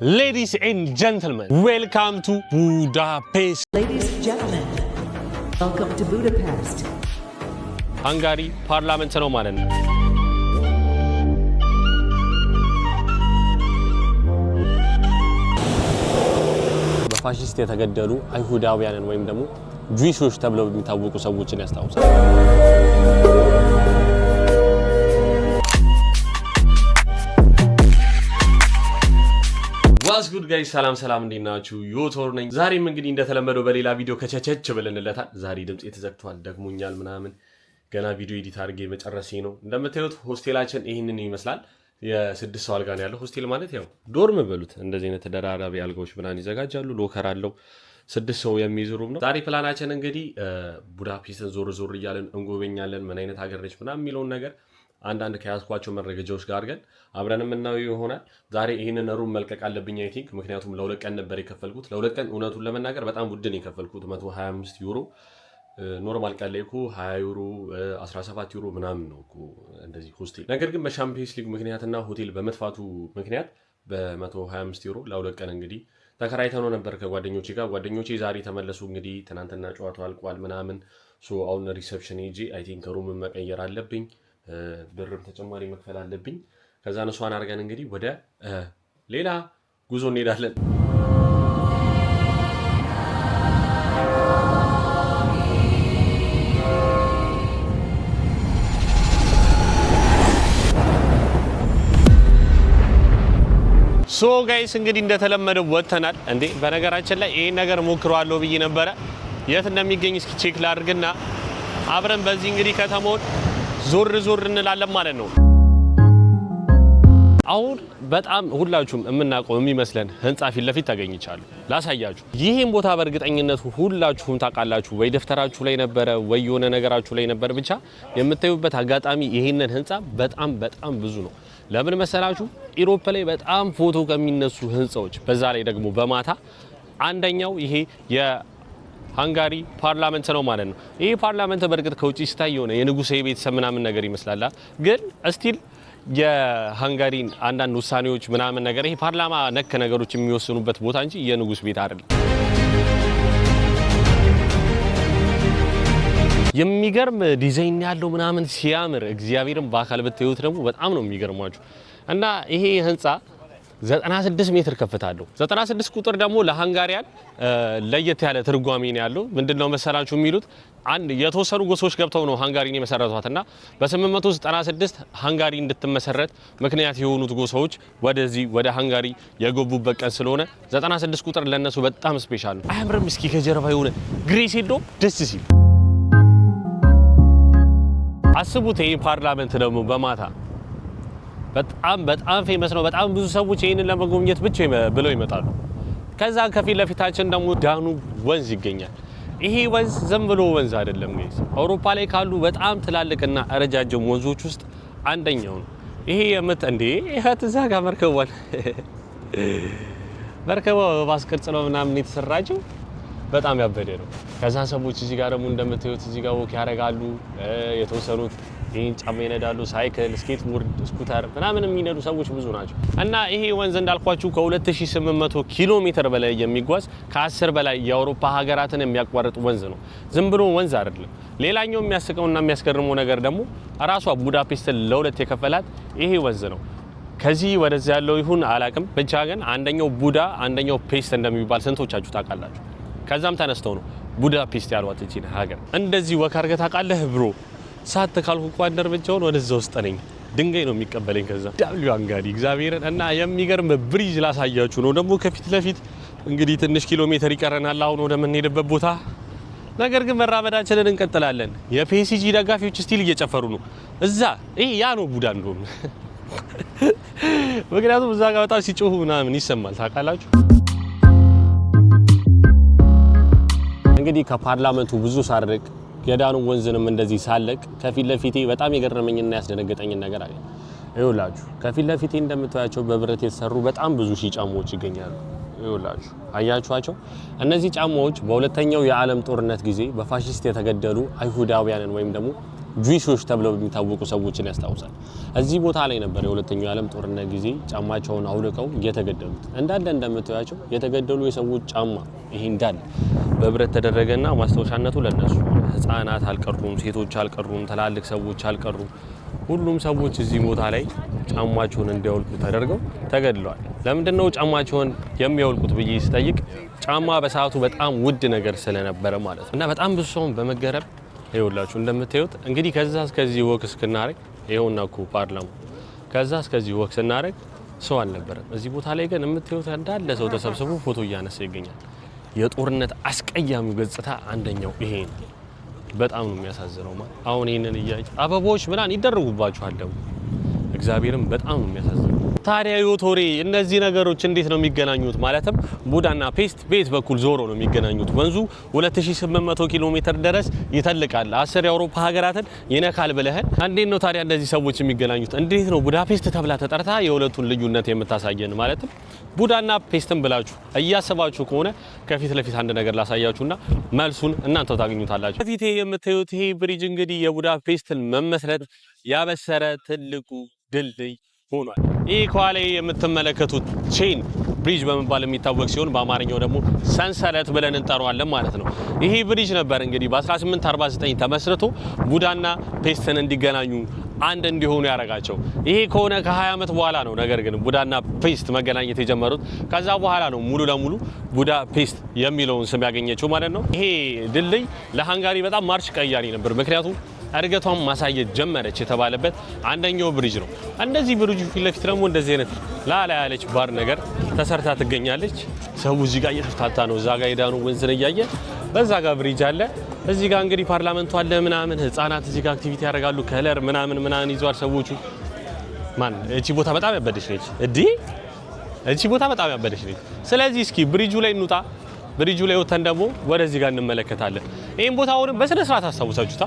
Ladies and gentlemen, welcome to Budapest. Ladies and gentlemen, welcome to Budapest. Hungary parliament ነው ማለት ነው። በፋሺስት የተገደሉ አይሁዳውያንን ወይም ደግሞ ጁዊሾች ተብለው የሚታወቁ ሰዎችን ያስታውሳል። What's good guys? ሰላም እንዴት ናችሁ? ዮቶር ነኝ። ዛሬም እንግዲህ እንደተለመደው በሌላ ቪዲዮ ከቸቸች ብለንለታል። ዛሬ ድምጽ የተዘግቷል ደግሞኛል ምናምን ገና ቪዲዮ ኤዲት አድርጌ መጨረሴ ነው። እንደምታዩት ሆስቴላችን ይሄንን ይመስላል። የ6 ሰው አልጋ ነው ያለው። ሆስቴል ማለት ያው ዶርም በሉት። እንደዚህ አይነት ተደራራቢ አልጋዎች ምናምን ይዘጋጃሉ። ሎከር አለው። 6 ሰው የሚይዝ ሩም ነው። ዛሬ ፕላናችን እንግዲህ ቡዳፔስትን ዞር እያለን እንጎበኛለን። ምን አይነት ሀገር ነች ምናምን የሚለውን ነገር አንዳንድ ከያዝኳቸው መረጃዎች ጋር አድርገን አብረንም እናየው ይሆናል። ዛሬ ይሄንን ሩም መልቀቅ አለብኝ አይ ቲንክ፣ ምክንያቱም ለሁለት ቀን ነበር የከፈልኩት። ለሁለት ቀን እውነቱን ለመናገር በጣም ውድ ነው የከፈልኩት፣ 125 ዩሮ። ኖርማል ቀን ላይ እኮ 20 ዩሮ 17 ዩሮ ምናምን ነው እኮ እንደዚህ ሆስቴል። ነገር ግን በሻምፒዮንስ ሊግ ምክንያትና ሆቴል በመጥፋቱ ምክንያት በ125 ዩሮ ለሁለት ቀን እንግዲህ ተከራይተነው ነበር ከጓደኞቼ ጋር። ጓደኞቼ ዛሬ ተመለሱ። እንግዲህ ትናንትና ጨዋታው አልቋል ምናምን። አሁን ሪሴፕሽን ሄጄ አይ ቲንክ ሩም መቀየር አለብኝ፣ ብርም ተጨማሪ መክፈል አለብኝ። ከዛ ነሷን አድርገን እንግዲህ ወደ ሌላ ጉዞ እንሄዳለን። ሶ ጋይስ እንግዲህ እንደተለመደው ወጥተናል። እንዴ በነገራችን ላይ ይሄን ነገር ሞክረዋለሁ ብዬ ነበረ። የት እንደሚገኝ እስኪ ቼክ ላድርግና አብረን በዚህ እንግዲህ ከተማውን ዞር እንላለን ማለት ነው። አሁን በጣም ሁላችሁም የምናውቀው የሚመስለን ህንጻ ፊት ለፊት ተገኝቻለሁ። ላሳያችሁ። ይሄን ቦታ በእርግጠኝነት ሁላችሁም ታውቃላችሁ። ወይ ደፍተራችሁ ላይ ነበረ ወይ የሆነ ነገራችሁ ላይ ነበር። ብቻ የምታዩበት አጋጣሚ ይሄንን ህንጻ በጣም ብዙ ነው። ለምን መሰላችሁ? ኢሮፕ ላይ በጣም ፎቶ ከሚነሱ ህንጻዎች፣ በዛ ላይ ደግሞ በማታ አንደኛው ይሄ የሃንጋሪ ፓርላመንት ነው ማለት ነው። ይሄ ፓርላመንት በእርግጥ ከውጪ ሲታይ የሆነ የንጉሥ ቤተሰብ ምናምን ነገር ይመስላል፣ ግን ስቲል የሃንጋሪን አንዳንድ ውሳኔዎች ምናምን ነገር ይሄ ፓርላማ ነክ ነገሮች የሚወስኑበት ቦታ እንጂ የንጉሥ ቤት አይደለም። የሚገርም ዲዛይን ያለው ምናምን ሲያምር እግዚአብሔርን በአካል ብታዩት ደግሞ በጣም ነው የሚገርማችሁ። እና ይሄ ህንጻ 96 ሜትር ከፍታ አለው። 96 ቁጥር ደግሞ ለሃንጋሪያን ለየት ያለ ትርጓሜ ነው ያለው። ምንድነው መሰላችሁ የሚሉት አንድ የተወሰኑ ጎሳዎች ገብተው ነው ሃንጋሪን የመሰረቷትና በ896 ሃንጋሪ እንድትመሰረት ምክንያት የሆኑት ጎሳዎች ወደዚህ ወደ ሃንጋሪ የገቡበት ቀን ስለሆነ 96 ቁጥር ለነሱ በጣም ስፔሻል ነው። አያምርም? እስኪ ከጀርባ የሆነ ግሬስ ሄዶ ደስ ሲል አስቡት። ይሄ ፓርላመንት ደግሞ በማታ በጣም ፌመስ ነው። በጣም ብዙ ሰዎች ይሄንን ለመጎብኘት ብቻ ብለው ይመጣሉ። ከዛ ከፊት ለፊታችን ደግሞ ዳኑብ ወንዝ ይገኛል። ይሄ ወንዝ ዝም ብሎ ወንዝ አይደለም ጋይስ። አውሮፓ ላይ ካሉ በጣም ትላልቅና ረጃጅም ወንዞች ውስጥ አንደኛው ነው። ይሄ እንዴ ይሄት እዛ ጋር መርከቧ በባስ ቅርጽ ነው ምናምን የተሰራችው፣ በጣም ያበደ ነው። ከዛ ሰዎች እዚህ ጋር ደግሞ እንደምታዩት እዚህ ጋር ወክ ያደርጋሉ። የተወሰኑት ይሄን ጫማ ይነዳሉ፣ ሳይክል፣ ስኬትቦርድ፣ ስኩተር ምናምን የሚነዱ ሰዎች ብዙ ናቸው። እና ይሄ ወንዝ እንዳልኳችሁ ከ2800 ኪሎ ሜትር በላይ የሚጓዝ ከ10 በላይ የአውሮፓ ሀገራትን የሚያቋርጥ ወንዝ ነው። ዝም ብሎ ወንዝ አይደለም። ሌላኛው የሚያስቀውና የሚያስገርመው ነገር ደግሞ ራሷ ቡዳፔስትን ለሁለት የከፈላት ይሄ ወንዝ ነው። ከዚህ ወደዚህ ያለው ይሁን አላቅም፣ ብቻ ግን አንደኛው ቡዳ አንደኛው ፔስት እንደሚባል ስንቶቻችሁ ታውቃላችሁ? ከዛም ተነስተው ነው ቡዳፔስት ያሏት እቺን ሀገር። እንደዚህ ወክ አድርገህ ታውቃለህ ብሮ? ሳት ካልኩ እንኳን እርምጃውን ወደዛ ውስጥ ነኝ። ድንጋይ ነው የሚቀበለኝ። ከዛ ዳብሊው አንጋዲ እግዚአብሔርን። እና የሚገርም ብሪጅ ላሳያችሁ ነው ደግሞ ከፊት ለፊት እንግዲህ ትንሽ ኪሎ ሜትር ይቀረናል አሁን ወደምንሄድበት ቦታ። ነገር ግን መራመዳችንን እንቀጥላለን። የፒኤስጂ ደጋፊዎች ስቲል እየጨፈሩ ነው እዛ። ይሄ ያ ነው ቡዳ እንደውም ምክንያቱም እዛ ጋር በጣም ሲጮሁ ምናምን ይሰማል ታውቃላችሁ። እንግዲህ ከፓርላመንቱ ብዙ ሳርቅ የዳኑብ ወንዝንም እንደዚህ ሳለቅ ከፊት ለፊቴ በጣም የገረመኝና ያስደነገጠኝ ነገር አለ። ይኸውላችሁ ከፊት ለፊቴ እንደምታያቸው በብረት የተሰሩ በጣም ብዙ ሺህ ጫማዎች ይገኛሉ። ይኸውላችሁ አያችኋቸው? እነዚህ ጫማዎች በሁለተኛው የዓለም ጦርነት ጊዜ በፋሺስት የተገደሉ አይሁዳውያንን ወይም ደግሞ ጁዊሾች ተብለው የሚታወቁ ሰዎችን ያስታውሳል። እዚህ ቦታ ላይ ነበር የሁለተኛው ዓለም ጦርነት ጊዜ ጫማቸውን አውልቀው የተገደሉት። እንዳለ እንደምታዩቸው የተገደሉ የሰዎች ጫማ ይሄ እንዳለ በብረት ተደረገና ማስታወሻነቱ ለነሱ ህፃናት አልቀሩም፣ ሴቶች አልቀሩም፣ ትላልቅ ሰዎች አልቀሩም። ሁሉም ሰዎች እዚህ ቦታ ላይ ጫማቸውን እንዲያወልቁ ተደርገው ተገድለዋል። ለምንድነው ጫማቸውን የሚያወልቁት ብዬ ስጠይቅ ጫማ በሰዓቱ በጣም ውድ ነገር ስለነበረ ማለት ነው። እና በጣም ብዙ ሰው በመገረም ይኸውላችሁ እንደምታዩት እንግዲህ ከዛ እስከዚህ ወክ እስክናረግ ይኸውና እኮ ፓርላማ ከዛ እስከዚህ ወክ ስናረግ ሰው አልነበረም። እዚህ ቦታ ላይ ግን የምታዩት እንዳለ ሰው ተሰብስቦ ፎቶ እያነሳ ይገኛል። የጦርነት አስቀያሚው ገጽታ አንደኛው ይሄ ነው። በጣም ነው የሚያሳዝነው። ማለት አሁን ይሄንን እያያችሁ አበቦች ምናምን ይደረጉባችኋል ደግሞ እግዚአብሔርም በጣም ነው የሚያሳዝነው። ታዲያ ዮቶሬ እነዚህ ነገሮች እንዴት ነው የሚገናኙት? ማለትም ቡዳና ፔስት ቤት በኩል ዞሮ ነው የሚገናኙት። ወንዙ 2800 ኪሎ ሜትር ድረስ ይተልቃል። 10 የአውሮፓ ሀገራትን ይነካል ብለህን እንዴት ነው ታዲያ እነዚህ ሰዎች የሚገናኙት? እንዴት ነው ቡዳፔስት ተብላ ተጠርታ የሁለቱን ልዩነት የምታሳየን? ማለትም ቡዳና ፔስትን ብላችሁ እያሰባችሁ ከሆነ ከፊት ለፊት አንድ ነገር ላሳያችሁና መልሱን እናንተው ታገኙታላችሁ። ከፊቴ የምታዩት ይሄ ብሪጅ እንግዲህ የቡዳፔስትን መመስረት ያበሰረ ትልቁ ድልድይ ሆኗል። ይህ ከኋላ የምትመለከቱት ቼን ብሪጅ በመባል የሚታወቅ ሲሆን በአማርኛው ደግሞ ሰንሰለት ብለን እንጠራዋለን ማለት ነው። ይሄ ብሪጅ ነበር እንግዲህ በ1849 ተመስርቶ ቡዳና ፔስትን እንዲገናኙ አንድ እንዲሆኑ ያደረጋቸው። ይሄ ከሆነ ከ20 ዓመት በኋላ ነው ነገር ግን ቡዳና ፔስት መገናኘት የጀመሩት። ከዛ በኋላ ነው ሙሉ ለሙሉ ቡዳ ፔስት የሚለውን ስም ያገኘችው ማለት ነው። ይሄ ድልድይ ለሃንጋሪ በጣም ማርሽ ቀያሪ ነበር። ምክንያቱም እርገቷን ማሳየት ጀመረች የተባለበት አንደኛው ብሪጅ ነው። እንደዚህ ብሪጅ ፊት ለፊት ደግሞ እንደዚህ አይነት ላላ ያለች ባር ነገር ተሰርታ ትገኛለች። ሰው እዚህ ጋር እየተፍታታ ነው። እዛ ጋር ሄዳ ነው ወንዝን እያየ በዛ ጋር ብሪጅ አለ። እዚህ ጋር እንግዲህ ፓርላመንቱ አለ ምናምን ህፃናት እዚህ ጋር አክቲቪቲ ያደርጋሉ። ከለር ምናምን ይዟል ሰዎቹ። ማን እቺ ቦታ በጣም ያበደች ነች እዲ እቺ ቦታ በጣም ያበደች ነች። ስለዚህ እስኪ ብሪጁ ላይ እንውጣ። ብሪጁ ላይ ወተን ደግሞ ወደዚህ ጋር እንመለከታለን። ይሄን ቦታ አሁንም በስነ ስርዓት አስታውሳችሁታ።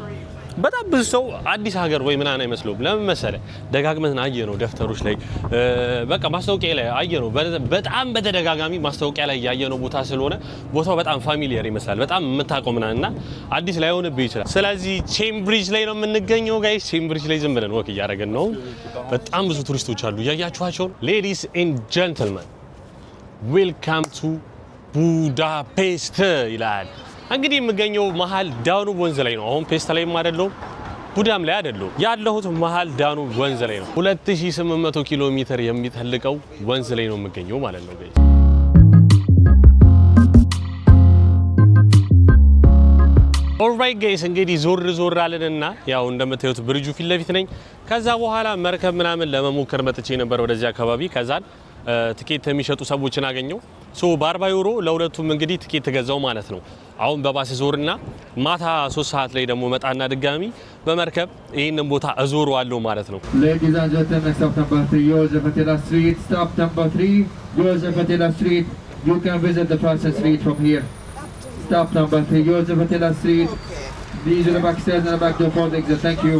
በጣም ብዙ ሰው አዲስ ሀገር ወይ ምናምን አይመስለውም። ለምን መሰለ ደጋግመን አየነው ደፍተሮች ላይ በቃ ማስታወቂያ ላይ አየነው። በጣም በተደጋጋሚ ማስታወቂያ ላይ ያየነው ቦታ ስለሆነ ቦታው በጣም ፋሚሊየር ይመስላል። በጣም የምታውቀው ምናምንና አዲስ ላይ ሆነብህ ይችላል። ስለዚህ ቼምብሪጅ ላይ ነው የምንገኘው ጋይስ። ቼምብሪጅ ላይ ዝም ብለን ወክ እያደረግን ነው። በጣም ብዙ ቱሪስቶች አሉ እያያችኋቸው። ሌዲስ ኤንድ ጀንትልመን ዌልካም ቱ ቡዳፔስት ይላል። እንግዲህ የምገኘው መሀል ዳኑብ ወንዝ ላይ ነው። አሁን ፔስት ላይም አይደለሁም ቡዳም ላይ አይደለሁም። ያለሁት መሀል ዳኑብ ወንዝ ላይ ነው። 2800 ኪሎ ሜትር የሚተልቀው ወንዝ ላይ ነው የምገኘው ማለት ነው። ኦልራይት ጋይስ እንግዲህ ዞር አለንና ያው እንደምታዩት ብሪጁ ፊት ለፊት ነኝ። ከዛ በኋላ መርከብ ምናምን ለመሞከር መጥቼ ነበር ወደዚህ አካባቢ። ከዛን ትኬት የሚሸጡ ሰዎችን አገኘው። በ40 ዩሮ ለሁለቱም እንግዲህ ትኬት ገዛው ማለት ነው። አሁን በባስ ዞርና ማታ 3 ሰዓት ላይ ደግሞ መጣና ድጋሚ በመርከብ ይሄንን ቦታ እዞረዋለሁ ማለት ነው። Ladies and gentlemen, stop number 3, Josef Attila Street. Stop number 3, Josef Attila Street. You can visit the Francis Street from here. Stop number 3, Josef Attila Street. These are the back stairs and the back door for the exit. Thank you.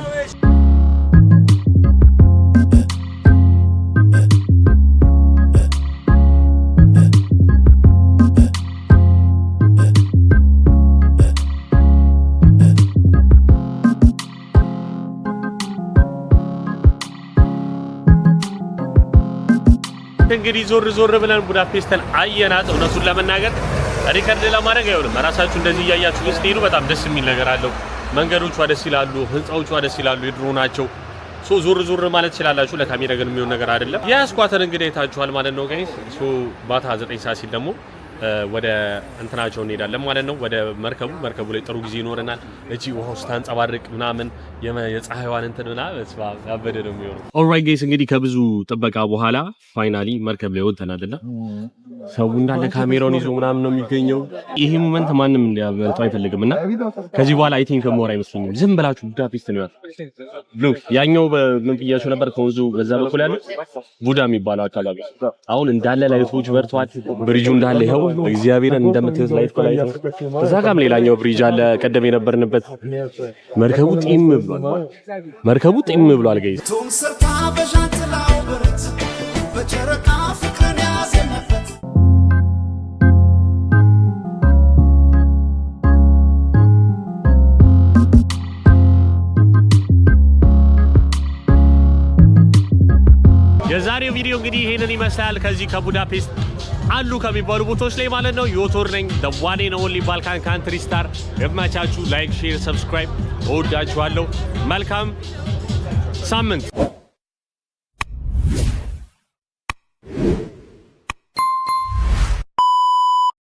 እንግዲህ ዞር ብለን ቡዳፔስትን አየናት። እውነቱን ለመናገር ሪከርድ ለማድረግ አይሆንም። ራሳችሁ እንደዚህ እያያችሁ ስትሄዱ በጣም ደስ የሚል ነገር አለው። መንገዶቿ ደስ ይላሉ፣ ህንጻዎቿ ደስ ይላሉ፣ የድሮ ናቸው። ዞር ማለት ይችላላችሁ። ለካሜራ ግን የሚሆን ነገር አይደለም። የስኳተር እንግዲህ አይታችኋል ማለት ነው ጋይስ። ባታ 9 ሰዓት ሲል ደግሞ ወደ እንትናቸው እንሄዳለን ማለት ነው። ወደ መርከቡ ላይ ጥሩ ጊዜ ይኖረናል። እቺ ውሃው ስታንጸባርቅ ምናምን የፀሐይዋን እንትን ምናምን ያበደ ነው የሚሆነው። ኦልራይት ጋይስ እንግዲህ ከብዙ ጥበቃ በኋላ ፋይናሊ መርከብ ላይ ወጥተናልና ሰው እንዳለ ካሜራውን ይዞ ምናምን ነው የሚገኘው። ይሄ ሞመንት ማንም እንዲያበልጠው አይፈልግምና ከዚህ በኋላ አይ ቲንክ ሞር አይመስለኝም። ዝም ብላችሁ ቡዳፔስት ነው ያለው። ሉክ ያኛው በምን ብያችሁ ነበር? ከወንዙ በዛ በኩል ያለው ቡዳ የሚባለው አካባቢ አሁን እንዳለ ላይቶች በርቷል። ብሪጁ እንዳለ ይኸው እግዚአብሔርን እንደምትይዝ ላይት ኮላይ እዛ ጋም ሌላኛው ብሪጅ አለ። ቀደም የነበርንበት መርከቡ ጢም ብሏል ጋይስ። ቪዲዮ እንግዲህ ይሄንን ይመስላል ከዚህ ከቡዳፔስት አሉ ከሚባሉ ቦታዎች ላይ ማለት ነው። ዮቶር ነኝ the one and only Balkan country star። ይመቻችሁ። ላይክ ሼር ሰብስክራይብ እወዳችኋለሁ። መልካም ሳምንት